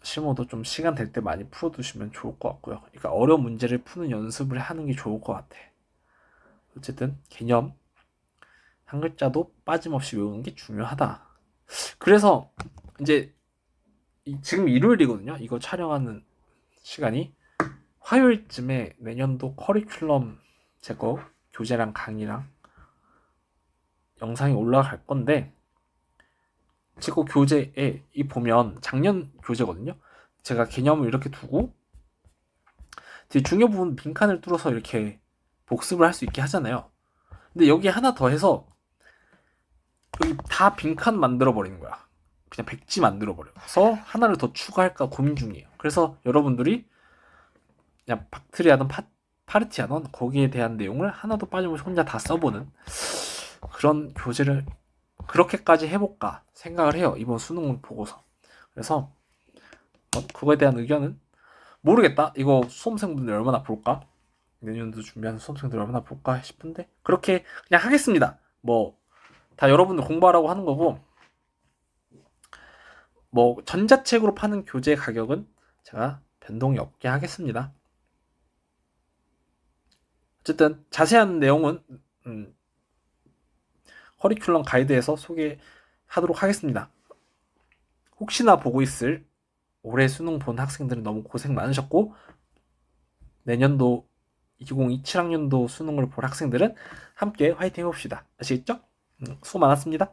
실무도 좀 시간 될 때 많이 풀어두시면 좋을 것 같고요. 그러니까 어려운 문제를 푸는 연습을 하는 게 좋을 것 같아. 어쨌든 개념 한 글자도 빠짐없이 외우는 게 중요하다. 그래서 이제 지금 일요일이거든요. 이거 촬영하는 시간이 화요일쯤에 내년도 커리큘럼 제거 교재랑 강의랑 영상이 올라갈 건데 제거 교재에 이 보면 작년 교재거든요. 제가 개념을 이렇게 두고 되게 중요 부분 빈칸을 뚫어서 이렇게 복습을 할 수 있게 하잖아요. 근데 여기 하나 더 해서 여기 다 빈칸 만들어 버리는 거야. 그냥 백지 만들어 버려서 하나를 더 추가할까 고민 중이에요. 그래서 여러분들이 그냥 박트리하던 파르티하던 거기에 대한 내용을 하나도 빠짐없이 혼자 다 써보는 그런 교재를 그렇게까지 해볼까 생각을 해요. 이번 수능 보고서. 그래서 그거에 대한 의견은 모르겠다. 이거 수험생분들 얼마나 볼까? 내년도 준비하는 수험생들 얼마나 볼까 싶은데 그렇게 그냥 하겠습니다. 뭐 다 여러분들 공부하라고 하는 거고 뭐 전자책으로 파는 교재 가격은 제가 변동이 없게 하겠습니다. 어쨌든 자세한 내용은 커리큘럼 가이드에서 소개하도록 하겠습니다. 혹시나 보고 있을 올해 수능 본 학생들은 너무 고생 많으셨고 내년도 2027학년도 수능을 볼 학생들은 함께 화이팅 해봅시다. 아시겠죠? 수고 많았습니다.